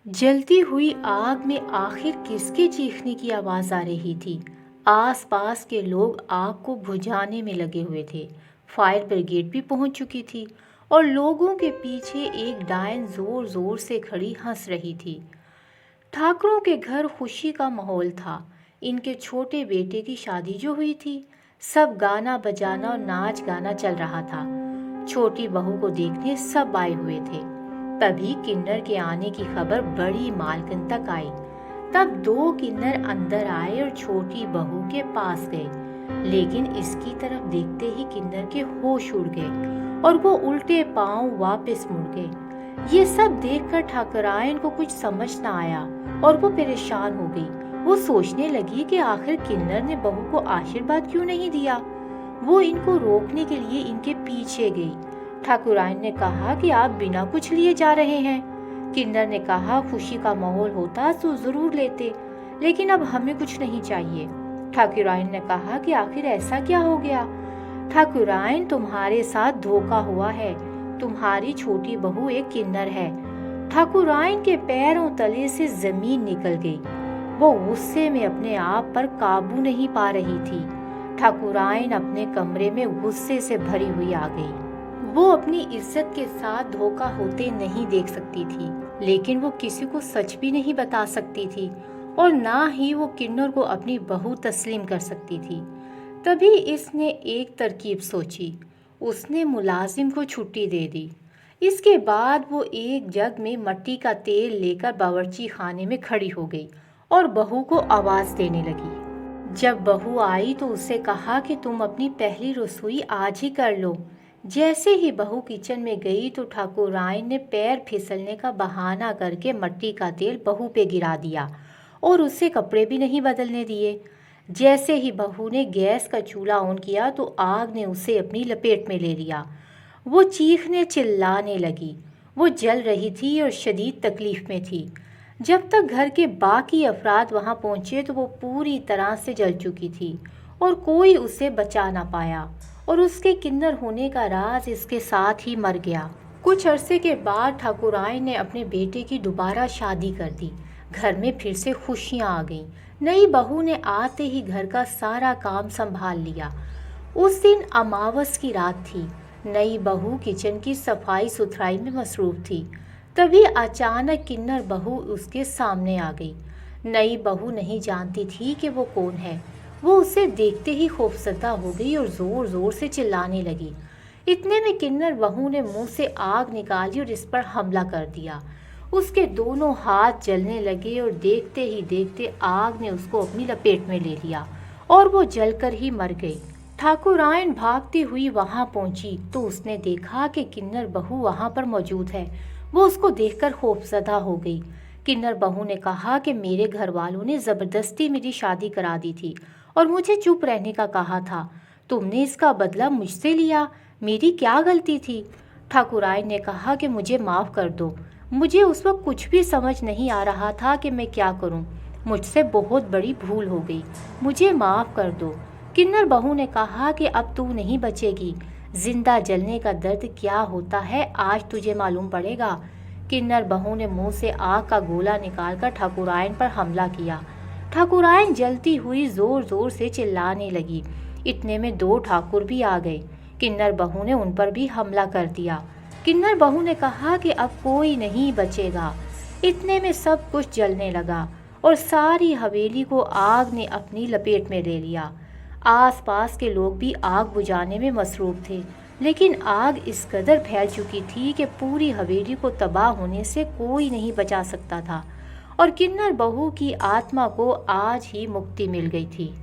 जलती हुई आग में आखिर किसके चीखने की आवाज आ रही थी। आसपास के लोग आग को बुझाने में लगे हुए थे। फायर ब्रिगेड भी पहुंच चुकी थी और लोगों के पीछे एक डायन जोर जोर से खड़ी हंस रही थी। ठाकरों के घर खुशी का माहौल था। इनके छोटे बेटे की शादी जो हुई थी, सब गाना बजाना और नाच गाना चल रहा था। छोटी बहू को देखने सब आए हुए थे। तभी किन्नर के आने की खबर बड़ी मालकिन तक आई। तब दो किन्नर अंदर आए और छोटी बहू के पास गए, लेकिन इसकी तरफ देखते ही किन्नर के होश उड़ गए और वो उल्टे पांव वापस मुड़ गए। ये सब देखकर ठाकरायन को कुछ समझ न आया और वो परेशान हो गई। वो सोचने लगी कि आखिर किन्नर ने बहू को आशीर्वाद क्यों नहीं दिया। वो इनको रोकने के लिए इनके पीछे गई। ठाकुरायन ने कहा कि आप बिना कुछ लिए जा रहे हैं। किन्नर ने कहा खुशी का माहौल होता तो जरूर लेते, लेकिन अब हमें कुछ नहीं चाहिए। ठाकुरायन ने कहा कि आखिर ऐसा क्या हो गया। ठाकुरायन, तुम्हारे साथ धोखा हुआ है। तुम्हारी छोटी बहू एक किन्नर है। ठाकुरायन के पैरों तले से जमीन निकल गई। वो गुस्से में अपने आप पर काबू नहीं पा रही थी। ठाकुरायन अपने कमरे में गुस्से से भरी हुई आ गई। वो अपनी इज्जत के साथ धोखा होते नहीं देख सकती थी, लेकिन वो किसी को सच भी नहीं बता सकती थी और ना ही वो किन्नर को अपनी बहू तस्लीम कर सकती थी। तभी इसने एक तरकीब सोची। उसने मुलाजिम को छुट्टी दे दी। इसके बाद वो एक जग में मिट्टी का तेल लेकर बावर्ची खाने में खड़ी हो गई और बहू को आवाज देने लगी। जब बहू आई तो उससे कहा कि तुम अपनी पहली रसोई आज ही कर लो। जैसे ही बहू किचन में गई तो ठाकुरायन ने पैर फिसलने का बहाना करके मिट्टी का तेल बहू पे गिरा दिया और उससे कपड़े भी नहीं बदलने दिए। जैसे ही बहू ने गैस का चूल्हा ऑन किया तो आग ने उसे अपनी लपेट में ले लिया। वो चीखने चिल्लाने लगी। वो जल रही थी और शदीद तकलीफ में थी। जब तक घर के बाकी अफराद वहां पहुंचे तो वो पूरी तरह से जल चुकी थी और कोई उसे बचा ना पाया और उसके किन्नर होने का राज इसके साथ ही मर गया। कुछ अरसे के बाद ठाकुरायन ने अपने बेटे की दोबारा शादी कर दी। घर में फिर से खुशियां आ गईं। नई बहू ने आते ही घर का सारा काम संभाल लिया। उस दिन अमावस की रात थी। नई बहू किचन की सफाई सुथराई में मसरूफ थी। तभी अचानक किन्नर बहू उसके सामने आ गई। नई बहू नहीं जानती थी कि वो कौन है। वो उसे देखते ही खौफजदा हो गई और जोर जोर से चिल्लाने लगी। इतने में किन्नर बहू ने मुंह से आग निकाली और इस पर हमला कर दिया। उसके दोनों हाथ जलने लगे और देखते ही देखते आग ने उसको अपनी लपेट में ले लिया और वो जलकर ही मर गई। ठाकुरायन भागती हुई वहां पहुंची तो उसने देखा कि किन्नर बहू वहां पर मौजूद है। वो उसको देखकर खौफजदा हो गई। किन्नर बहू ने कहा कि मेरे घर वालों ने ज़बरदस्ती मेरी शादी करा दी थी और मुझे चुप रहने का कहा था। तुमने इसका बदला मुझसे लिया। मेरी क्या गलती थी। ठाकुरायन ने कहा कि मुझे माफ़ कर दो। मुझे उस वक्त कुछ भी समझ नहीं आ रहा था कि मैं क्या करूं। मुझसे बहुत बड़ी भूल हो गई। मुझे माफ़ कर दो। किन्नर बहू ने कहा कि अब तू नहीं बचेगी। जिंदा जलने का दर्द क्या होता है आज तुझे मालूम पड़ेगा। किन्नर बहू ने मुंह से आग का गोला निकालकर ठाकुरायन पर हमला किया। ठाकुरायन जलती हुई जोर जोर से चिल्लाने लगी। इतने में दो ठाकुर भी आ गए। किन्नर बहू ने उन पर भी हमला कर दिया। किन्नर बहू ने कहा कि अब कोई नहीं बचेगा। इतने में सब कुछ जलने लगा और सारी हवेली को आग ने अपनी लपेट में ले लिया। आसपास के लोग भी आग बुझाने में मसरूफ थे, लेकिन आग इस कदर फैल चुकी थी कि पूरी हवेली को तबाह होने से कोई नहीं बचा सकता था और किन्नर बहू की आत्मा को आज ही मुक्ति मिल गई थी।